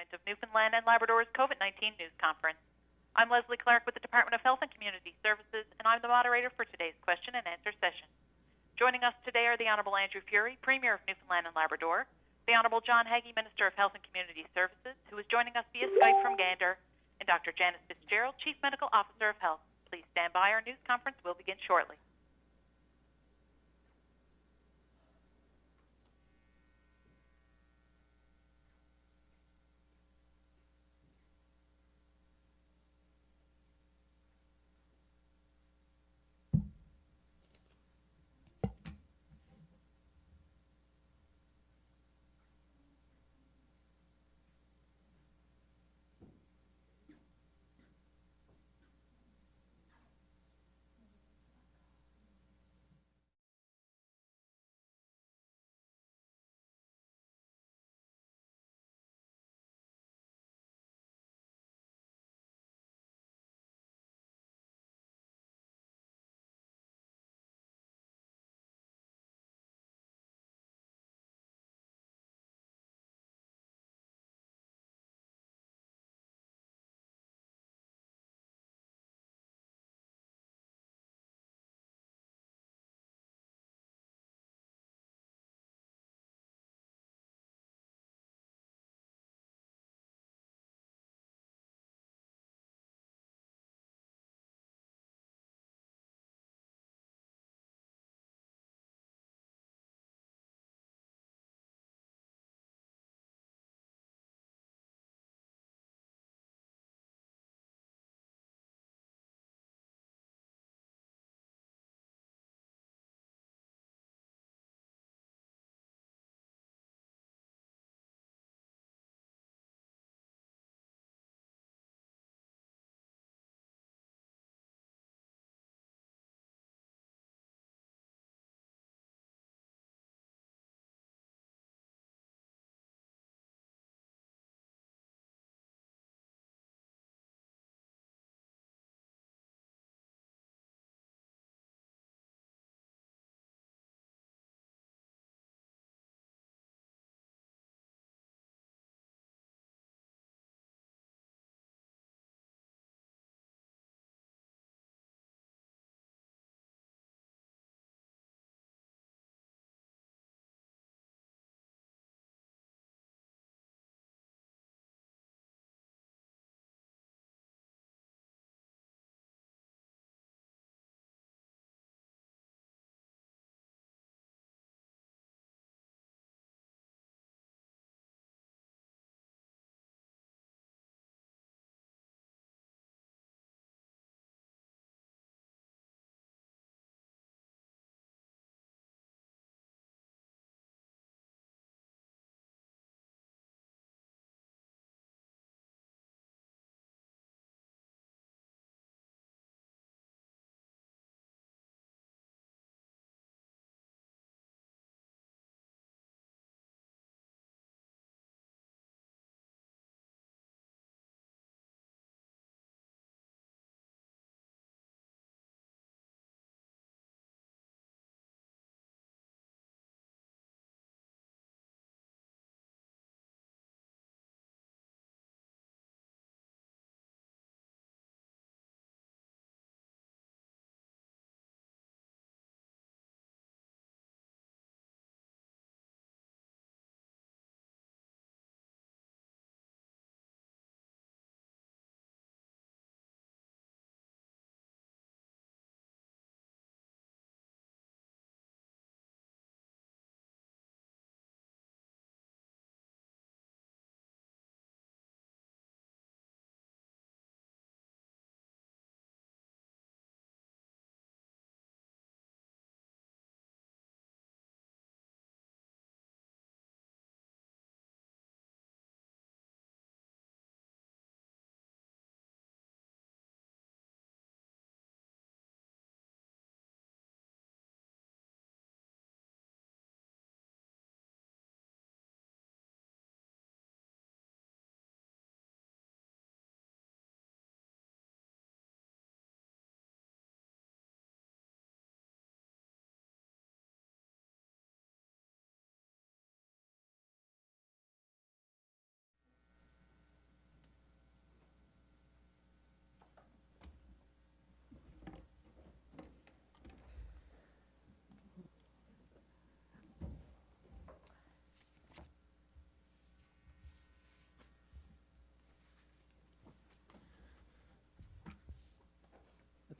Government of Newfoundland and Labrador's COVID-19 news conference. I'm Leslie Clark with the Department of Health and Community Services, and I'm the moderator for today's question and answer session. Joining us today are the Honourable Andrew Furey, Premier of Newfoundland and Labrador, the Honourable John Haggie, Minister of Health and Community Services, who is joining us via Skype from Gander, and Dr. Janice Fitzgerald, Chief Medical Officer of Health. Please stand by. Our news conference will begin shortly.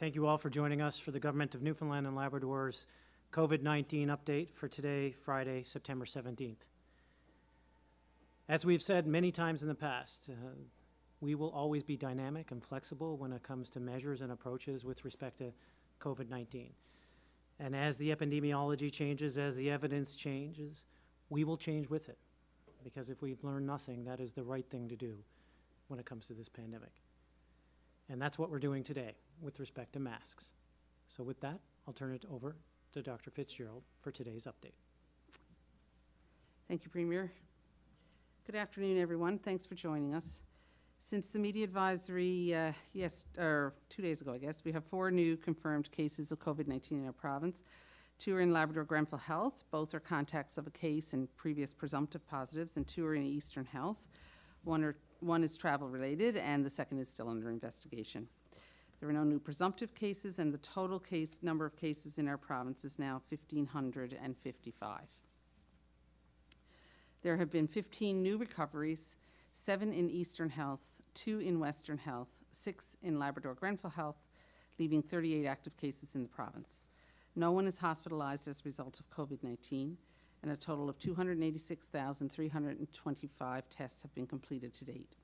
Thank you all for joining us for the Government of Newfoundland and Labrador's COVID-19 update for today, Friday, September 17th. As we've said many times in the past, we will always be dynamic and flexible when it comes to measures and approaches with respect to COVID-19. And as the epidemiology changes, as the evidence changes, we will change with it. Because if we've learned nothing, that is the right thing to do when it comes to this pandemic. And that's what we're doing today with respect to masks. So with that, I'll turn it over to Dr. Fitzgerald for today's update. Thank you, Premier. Good afternoon, everyone. Thanks for joining us. Since the media advisory 2 days ago, I guess, we have 4 new confirmed cases of COVID-19 in our province. 2 are in Labrador Grenfell Health. Both are contacts of a case and previous presumptive positives, and 2 are in Eastern Health. One is travel-related, and the second is still under investigation. There are no new presumptive cases, and the total number of cases in our province is now 1,555. There have been 15 new recoveries, 7 in Eastern Health, 2 in Western Health, 6 in Labrador Grenfell Health, leaving 38 active cases in the province. No one is hospitalized as a result of COVID-19, and a total of 286,325 tests have been completed to date.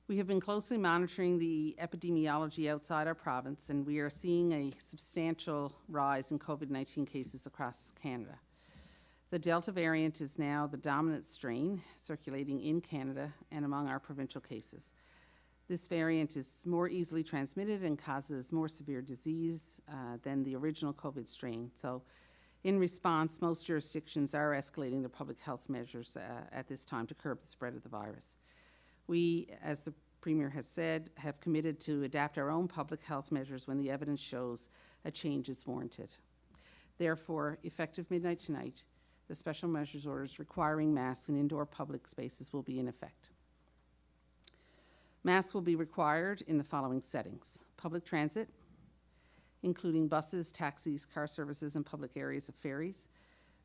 We have been closely monitoring the epidemiology outside our province, and we are seeing a substantial rise in COVID-19 cases across Canada. The Delta variant is now the dominant strain circulating in Canada and among our provincial cases. This variant is more easily transmitted and causes more severe disease than the original COVID strain. So in response, most jurisdictions are escalating their public health measures at this time to curb the spread of the virus. We, as the Premier has said, have committed to adapt our own public health measures when the evidence shows a change is warranted. Therefore, effective midnight tonight, the special measures orders requiring masks in indoor public spaces will be in effect. Masks will be required in the following settings: public transit, including buses, taxis, car services, and public areas of ferries,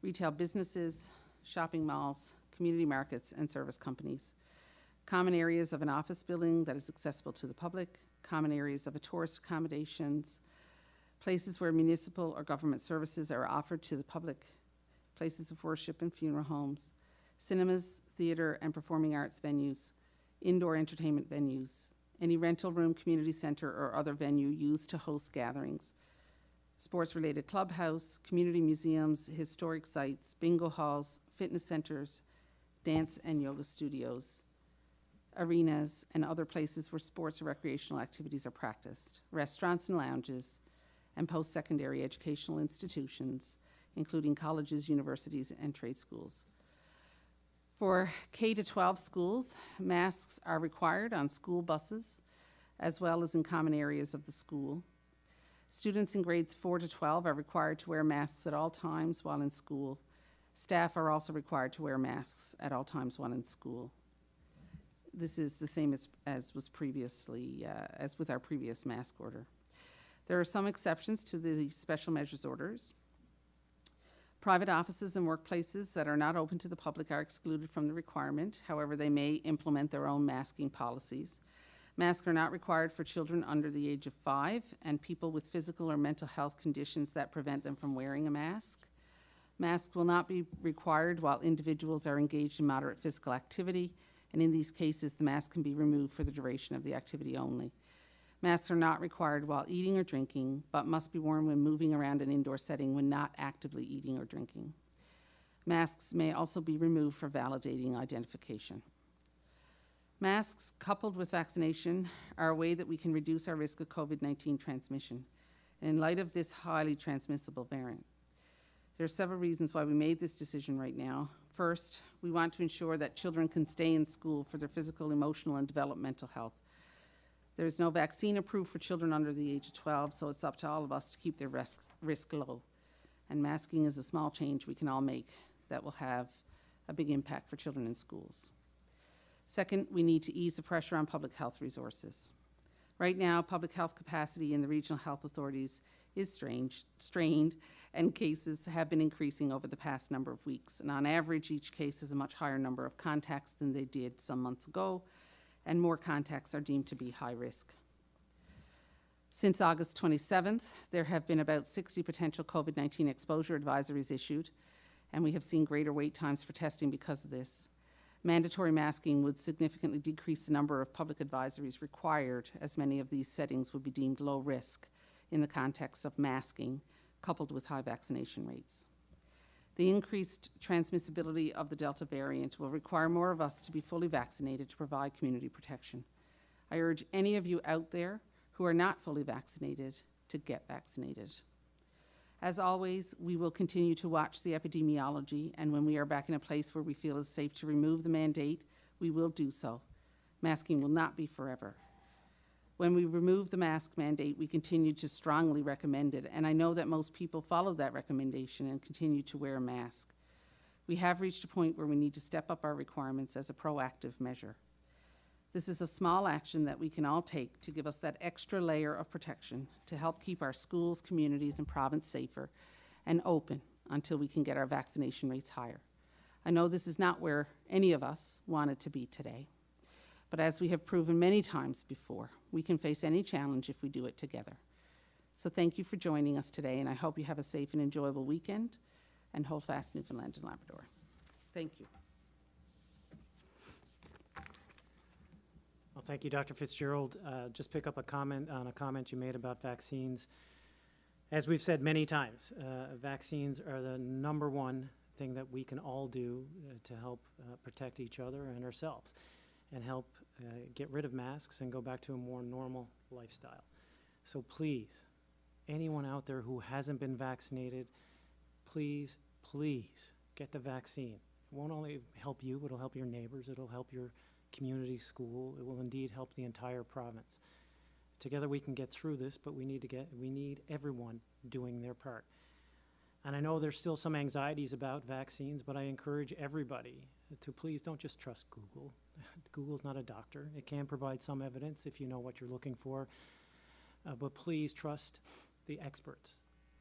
retail businesses, shopping malls, community markets, and service companies, common areas of an office building that is accessible to the public, common areas of a tourist accommodations, places where municipal or government services are offered to the public, places of worship and funeral homes, cinemas, theatre and performing arts venues, indoor entertainment venues, any rental room, community centre or other venue used to host gatherings, sports-related clubhouse, community museums, historic sites, bingo halls, fitness centres, dance and yoga studios, arenas, and other places where sports or recreational activities are practiced, restaurants and lounges, and post-secondary educational institutions, including colleges, universities, and trade schools. For K-12 schools, masks are required on school buses, as well as in common areas of the school. Students in grades 4 to 12 are required to wear masks at all times while in school. Staff are also required to wear masks at all times while in school. This is the same as was previously, as with our previous mask order. There are some exceptions to the special measures orders. Private offices and workplaces that are not open to the public are excluded from the requirement. However, they may implement their own masking policies. Masks are not required for children under the age of 5 and people with physical or mental health conditions that prevent them from wearing a mask. Masks will not be required while individuals are engaged in moderate physical activity, and in these cases, the mask can be removed for the duration of the activity only. Masks are not required while eating or drinking, but must be worn when moving around an indoor setting when not actively eating or drinking. Masks may also be removed for validating identification. Masks, coupled with vaccination, are a way that we can reduce our risk of COVID-19 transmission, and in light of this highly transmissible variant. There are several reasons why we made this decision right now. First, we want to ensure that children can stay in school for their physical, emotional, and developmental health. There is no vaccine approved for children under the age of 12, so it's up to all of us to keep their risk low. And masking is a small change we can all make that will have a big impact for children in schools. Second, we need to ease the pressure on public health resources. Right now, public health capacity in the regional health authorities is strained, and cases have been increasing over the past number of weeks. And on average, each case has a much higher number of contacts than they did some months ago, and more contacts are deemed to be high risk. Since August 27th, there have been about 60 potential COVID-19 exposure advisories issued, and we have seen greater wait times for testing because of this. Mandatory masking would significantly decrease the number of public advisories required, as many of these settings would be deemed low risk in the context of masking, coupled with high vaccination rates. The increased transmissibility of the Delta variant will require more of us to be fully vaccinated to provide community protection. I urge any of you out there who are not fully vaccinated to get vaccinated. As always, we will continue to watch the epidemiology, and when we are back in a place where we feel it's safe to remove the mandate, we will do so. Masking will not be forever. When we remove the mask mandate, we continue to strongly recommend it, and I know that most people follow that recommendation and continue to wear a mask. We have reached a point where we need to step up our requirements as a proactive measure. This is a small action that we can all take to give us that extra layer of protection to help keep our schools, communities, and province safer and open until we can get our vaccination rates higher. I know this is not where any of us want it to be today, but as we have proven many times before, we can face any challenge if we do it together. So thank you for joining us today, and I hope you have a safe and enjoyable weekend, and hold fast Newfoundland and Labrador. Thank you. Well, thank you, Dr. Fitzgerald. Just pick up a comment on a comment you made about vaccines. As we've said many times, vaccines are the number one thing that we can all do to help protect each other and ourselves and help get rid of masks and go back to a more normal lifestyle. So please, anyone out there who hasn't been vaccinated, please, please get the vaccine. It won't only help you, it'll help your neighbors, it'll help your community, school. It will indeed help the entire province. Together we can get through this, but we need everyone doing their part. And I know there's still some anxieties about vaccines, but I encourage everybody to please don't just trust Google. Google's not a doctor. It can provide some evidence if you know what you're looking for, but please trust the experts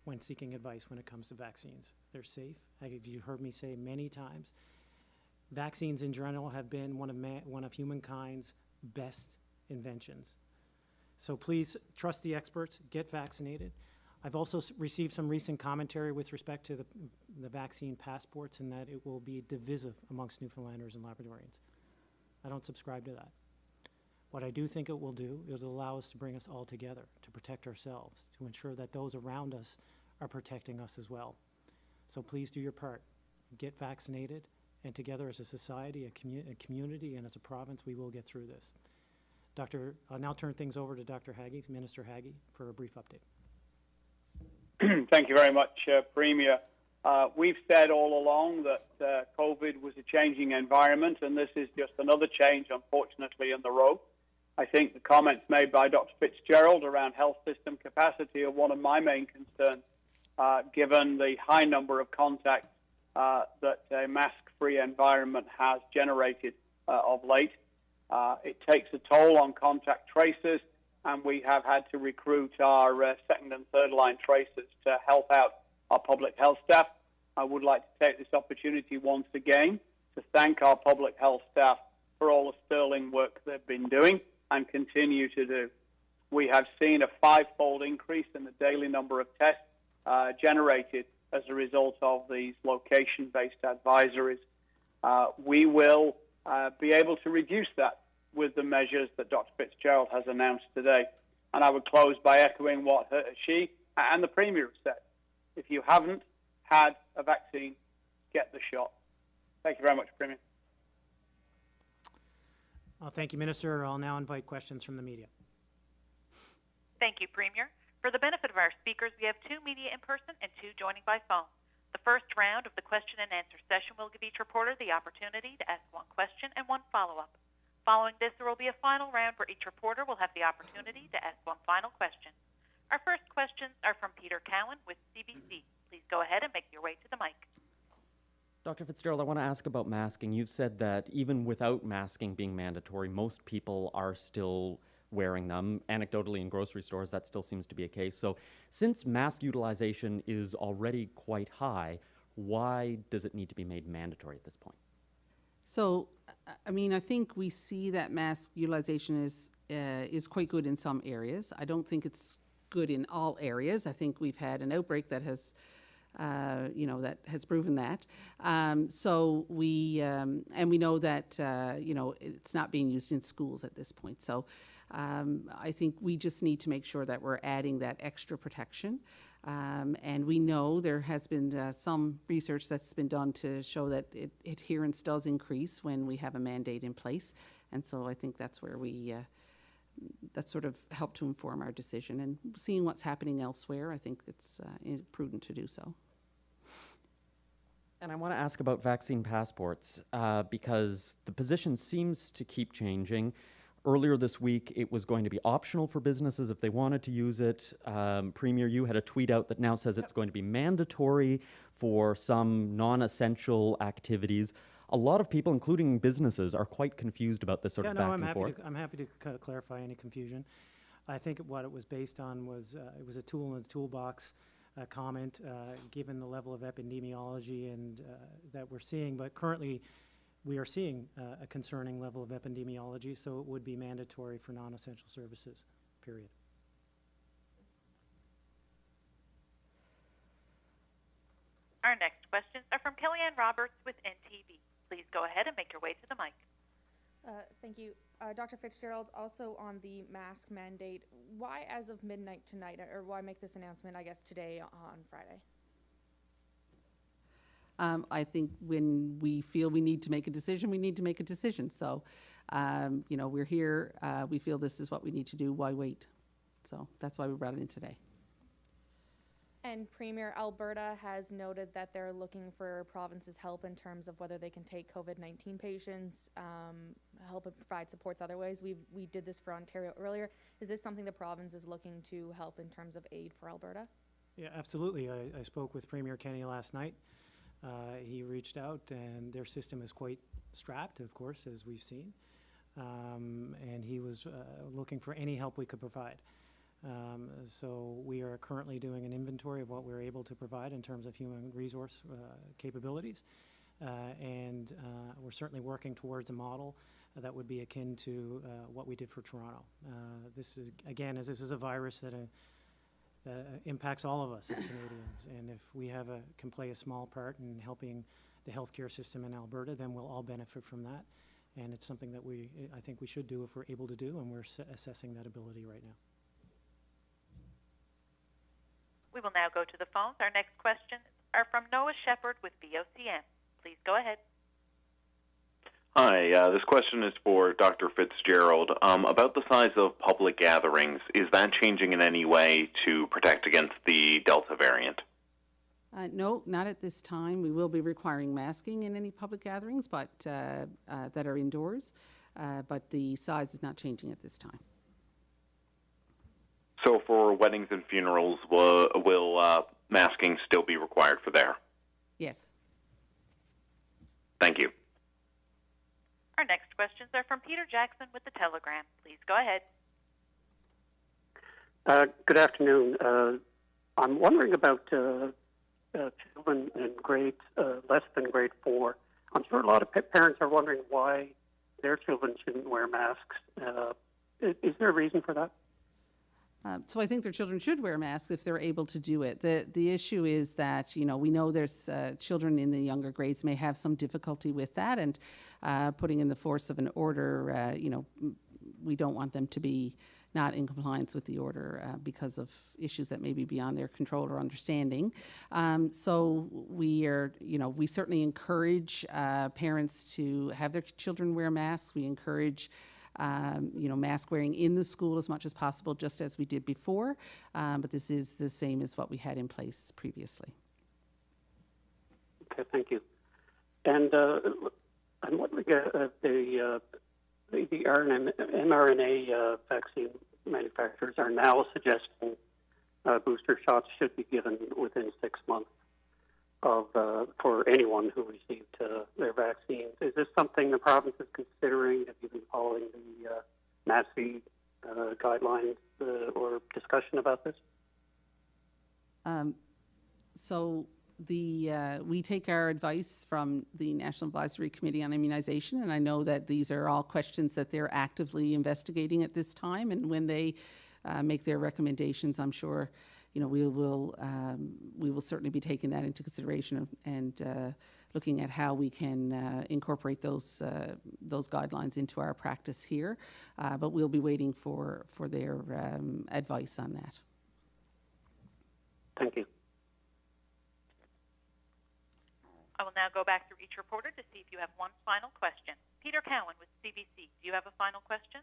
when seeking advice when it comes to vaccines. They're safe. You heard me say many times, vaccines in general have been one of humankind's best inventions. So please trust the experts, get vaccinated. I've also received some recent commentary with respect to the vaccine passports and that it will be divisive amongst Newfoundlanders and Labradorians. I don't subscribe to that. What I do think it will do is allow us to bring us all together, to protect ourselves, to ensure that those around us are protecting us as well. So please do your part. Get vaccinated, and together as a society, a community, and as a province, we will get through this. I'll now turn things over to Dr. Haggie, Minister Haggie, for a brief update. Thank you very much, Premier. We've said all along that COVID was a changing environment, and this is just another change, unfortunately, in the road. I think the comments made by Dr. Fitzgerald around health system capacity are one of my main concerns, given the high number of contacts that a mask-free environment has generated of late. It takes a toll on contact tracers, and we have had to recruit our second and third line tracers to help out our public health staff. I would like to take this opportunity once again to thank our public health staff for all the sterling work they've been doing and continue to do. We have seen a 5-fold increase in the daily number of tests generated as a result of these location-based advisories. We will be able to reduce that with the measures that Dr. Fitzgerald has announced today. And I would close by echoing what she and the Premier have said. If you haven't had a vaccine, get the shot. Thank you very much, Premier. Well, thank you, Minister. I'll now invite questions from the media. Thank you, Premier. For the benefit of our speakers, we have 2 media in person and 2 joining by phone. The first round of the question and answer session will give each reporter the opportunity to ask 1 question and 1 follow-up. Following this, there will be a final round where each reporter will have the opportunity to ask 1 final question. Our first questions are from Peter Cowan with CBC. Please go ahead and make your way to the mic. Dr. Fitzgerald, I want to ask about masking. You've said that even without masking being mandatory, most people are still wearing them. Anecdotally, in grocery stores, that still seems to be a case. So since mask utilization is already quite high, why does it need to be made mandatory at this point? So, I mean, I think we see that mask utilization is is quite good in some areas. I don't think it's good in all areas. I think we've had an outbreak that has, that has proven that. And we know that, it's not being used in schools at this point. So I think we just need to make sure that we're adding that extra protection. And we know there has been some research that's been done to show that adherence does increase when we have a mandate in place. And so I think that's where that sort of helped to inform our decision. And seeing what's happening elsewhere, I think it's prudent to do so. And I want to ask about vaccine passports because the position seems to keep changing. Earlier this week, it was going to be optional for businesses if they wanted to use it. Premier, you had a tweet out that now says it's going to be mandatory for some non-essential activities. A lot of people, including businesses, are quite confused about this sort of back and forth. I'm happy to clarify any confusion. I think what it was based on was it was a tool in the toolbox comment, given the level of epidemiology and that we're seeing. But currently, we are seeing a concerning level of epidemiology, so it would be mandatory for non-essential services, period. Our next questions are from Kellyanne Roberts with NTV. Please go ahead and make your way to the mic. Thank you. Dr. Fitzgerald, also on the mask mandate, why as of midnight tonight, or why make this announcement, I guess, today on Friday? I think when we feel we need to make a decision, we need to make a decision. So, we're here. We feel this is what we need to do. Why wait? So that's why we brought it in today. And Premier, Alberta has noted that they're looking for provinces' help in terms of whether they can take COVID-19 patients, help and provide supports other ways. We did this for Ontario earlier. Is this something the province is looking to help in terms of aid for Alberta? Yeah, absolutely. I spoke with Premier Kenney last night. He reached out, and their system is quite strapped, of course, as we've seen. And he was looking for any help we could provide. So we are currently doing an inventory of what we're able to provide in terms of human resource capabilities. And we're certainly working towards a model that would be akin to what we did for Toronto. This is, again, as this is a virus that impacts all of us as Canadians. And if we can play a small part in helping the healthcare system in Alberta, then we'll all benefit from that. And it's something that I think we should do if we're able to do, and we're assessing that ability right now. We will now go to the phones. Our next questions are from Noah Shepherd with VOCM. Please go ahead. Hi, this question is for Dr. Fitzgerald. About the size of public gatherings, is that changing in any way to protect against the Delta variant? No, not at this time. We will be requiring masking in any public gatherings, but that are indoors. But the size is not changing at this time. So for weddings and funerals, will masking still be required for there? Yes. Thank you. Our next questions are from Peter Jackson with The Telegram. Please go ahead. Good afternoon. I'm wondering about children in grades less than grade 4. I'm sure a lot of parents are wondering why their children shouldn't wear masks. Is there a reason for that? So I think their children should wear masks if they're able to do it. The issue is that, we know there's children in the younger grades may have some difficulty with that, and putting in the force of an order, we don't want them to be not in compliance with the order because of issues that may be beyond their control or understanding. So we certainly encourage parents to have their children wear masks. We encourage mask wearing in the school as much as possible, just as we did before. But this is the same as what we had in place previously. Okay, thank you. And I'm wondering the mRNA vaccine manufacturers are now suggesting booster shots should be given within 6 months of for anyone who received their vaccines. Is this something the province is considering? Have you been following the NACI guidelines or discussion about this? So we take our advice from the National Advisory Committee on Immunization, and I know that these are all questions that they're actively investigating at this time. And when they make their recommendations, I'm sure, we will certainly be taking that into consideration and looking at how we can incorporate those guidelines into our practice here. But we'll be waiting for their advice on that. Thank you. I will now go back through each reporter to see if you have one final question. Peter Cowan with CBC, do you have a final question?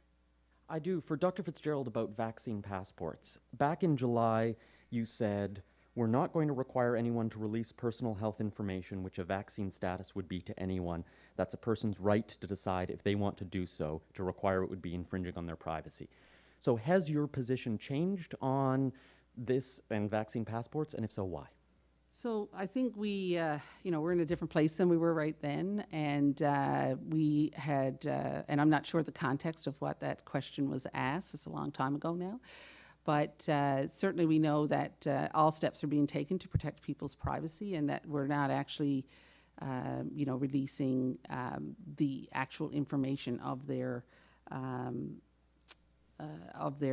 I do. For Dr. Fitzgerald about vaccine passports. Back in July, you said, we're not going to require anyone to release personal health information, which a vaccine status would be to anyone. That's a person's right to decide if they want to do so. To require it would be infringing on their privacy. So has your position changed on this and vaccine passports, and if so, why? So I think we, we're in a different place than we were right then, and we had, and I'm not sure the context of what that question was asked. It's a long time ago now, but certainly we know that all steps are being taken to protect people's privacy, and that we're not actually, releasing the actual information of their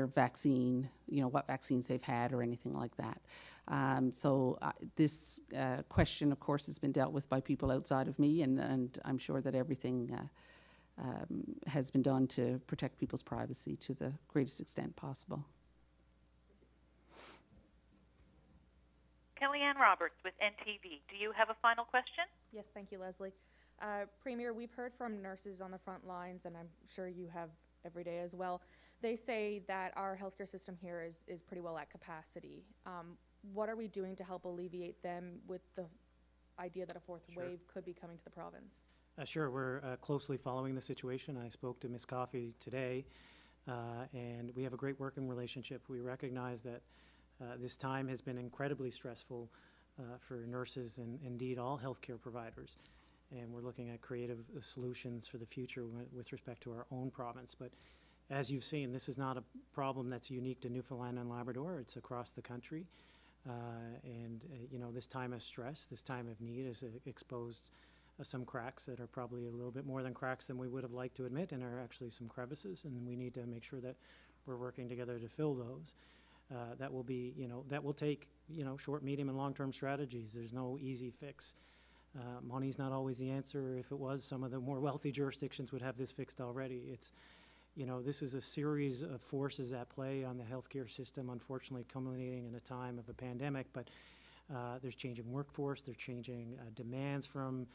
vaccine, what vaccines they've had or anything like that. So this question, of course, has been dealt with by people outside of me, and I'm sure that everything has been done to protect people's privacy to the greatest extent possible. Kellyanne Roberts with NTV, do you have a final question? Yes, thank you, Leslie. Premier, we've heard from nurses on the front lines, and I'm sure you have every day as well. They say that our healthcare system here is pretty well at capacity. What are we doing to help alleviate them with the idea that a fourth wave could be coming to the province? Sure, we're closely following the situation. I spoke to Ms. Coffey today, and we have a great working relationship. We recognize that this time has been incredibly stressful for nurses and indeed all healthcare providers. And we're looking at creative solutions for the future with respect to our own province. But as you've seen, this is not a problem that's unique to Newfoundland and Labrador. It's across the country. This time of stress, this time of need has exposed some cracks that are probably a little bit more than cracks than we would have liked to admit, and are actually some crevices, and we need to make sure that we're working together to fill those. That will be, that will take, short, medium, and long-term strategies. There's no easy fix. Money's not always the answer. If it was, some of the more wealthy jurisdictions would have this fixed already. It's, this is a series of forces at play on the healthcare system, unfortunately culminating in a time of a pandemic, but there's changing workforce, there's changing demands from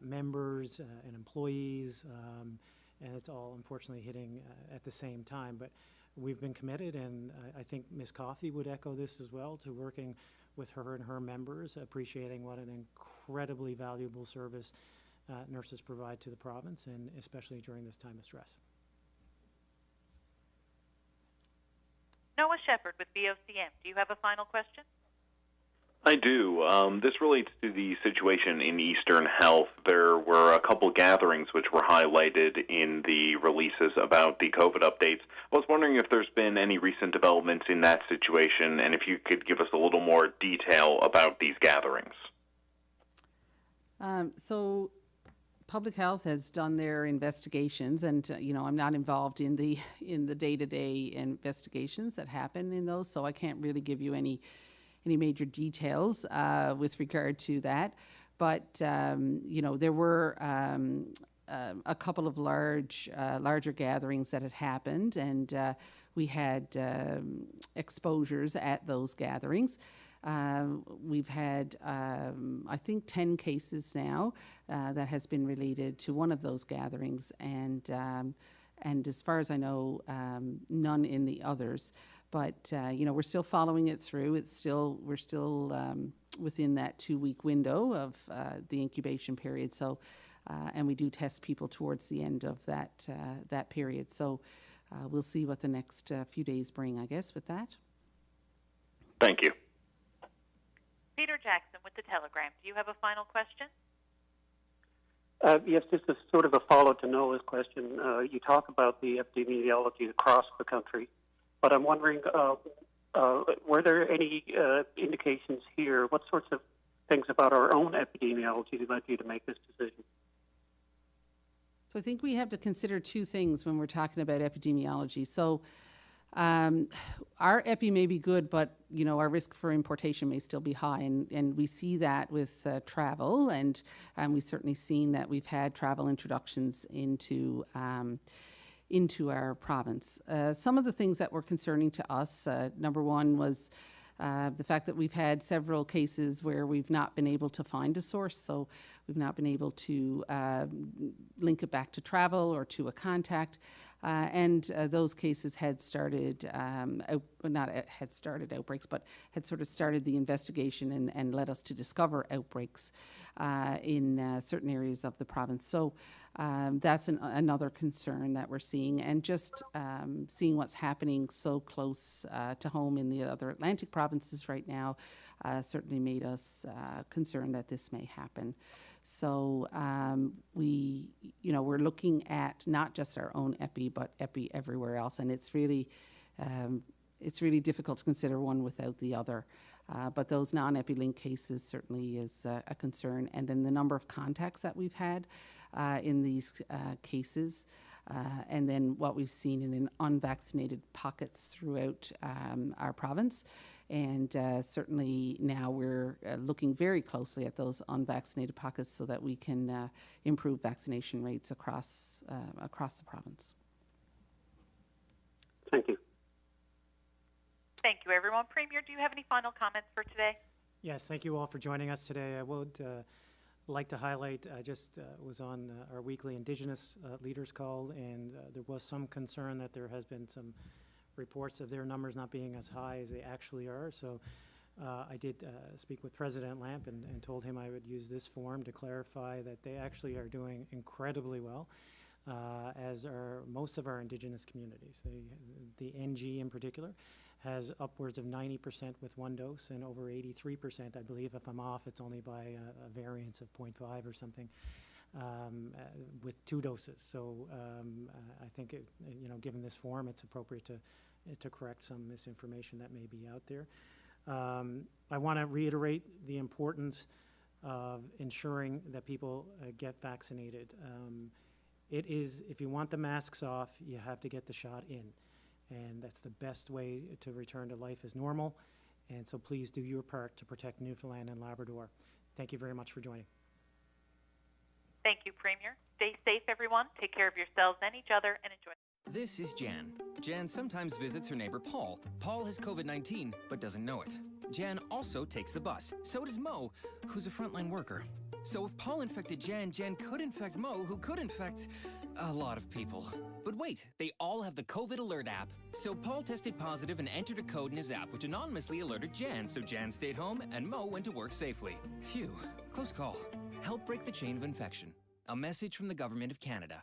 members and employees, and it's all unfortunately hitting at the same time. But we've been committed, and I think Ms. Coffey would echo this as well, to working with her and her members, appreciating what an incredibly valuable service nurses provide to the province, and especially during this time of stress. Noah Shepherd with VOCM, do you have a final question? I do. This relates to the situation in Eastern Health. There were a couple gatherings which were highlighted in the releases about the COVID updates. I was wondering if there's been any recent developments in that situation, and if you could give us a little more detail about these gatherings. So Public Health has done their investigations, and I'm not involved in the day-to-day investigations that happen in those, so I can't really give you any major details with regard to that. But there were a couple of larger gatherings that had happened, and we had exposures at those gatherings. We've had, I think, 10 cases now that has been related to one of those gatherings, and as far as I know, none in the others. But we're still following it through. We're still within that 2-week window of the incubation period. So, and we do test people towards the end of that period. So, we'll see what the next few days bring, I guess, with that. Thank you. Peter Jackson with the Telegram, do you have a final question? Yes, this is sort of a follow to Noah's question. You talk about the epidemiology across the country, but I'm wondering, were there any indications here? What sorts of things about our own epidemiology led you to make this decision? So I think we have to consider two things when we're talking about epidemiology. So our epi may be good, but our risk for importation may still be high, and we see that with travel, and we've certainly seen that we've had travel introductions into our province. Some of the things that were concerning to us, number one was the fact that we've had several cases where we've not been able to find a source, so we've not been able to link it back to travel or to a contact. And those cases had started, not had started outbreaks, but had sort of started the investigation and led us to discover outbreaks in certain areas of the province. So that's another concern that we're seeing. And just seeing what's happening so close to home in the other Atlantic provinces right now certainly made us concerned that this may happen. So we're looking at not just our own epi, but epi everywhere else, and it's really difficult to consider one without the other. But those non-epi link cases certainly is a concern, and then the number of contacts that we've had in these cases, and then what we've seen in unvaccinated pockets throughout our province. And certainly now we're looking very closely at those unvaccinated pockets so that we can improve vaccination rates across the province. Thank you. Thank you, everyone. Premier, do you have any final comments for today? Yes, thank you all for joining us today. I would like to highlight, I just was on our weekly Indigenous leaders call, and there was some concern that there has been some reports of their numbers not being as high as they actually are. So I did speak with President Lamp and told him I would use this forum to clarify that they actually are doing incredibly well, as are most of our Indigenous communities. The NG in particular has upwards of 90% with one dose and over 83%, I believe. If I'm off, it's only by a variance of 0.5 or something. With 2 doses. So I think, given this forum, it's appropriate to correct some misinformation that may be out there. I want to reiterate the importance of ensuring that people get vaccinated. If you want the masks off, you have to get the shot in. And that's the best way to return to life as normal. And so please do your part to protect Newfoundland and Labrador. Thank you very much for joining. Thank you, Premier. Stay safe, everyone. Take care of yourselves and each other, and enjoy. This is Jan. Jan sometimes visits her neighbor Paul. Paul has COVID-19, but doesn't know it. Jan also takes the bus. So does Mo, who's a frontline worker. So if Paul infected Jan, Jan could infect Mo, who could infect a lot of people. But wait, they all have the COVID Alert app. So Paul tested positive and entered a code in his app, which anonymously alerted Jan. So Jan stayed home and Mo went to work safely. Phew, close call. Help break the chain of infection. A message from the Government of Canada.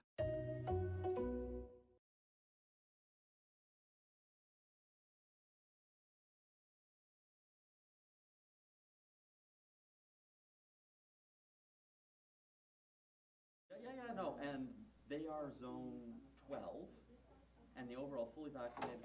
No, and they are zone 12, and the overall fully vaccinated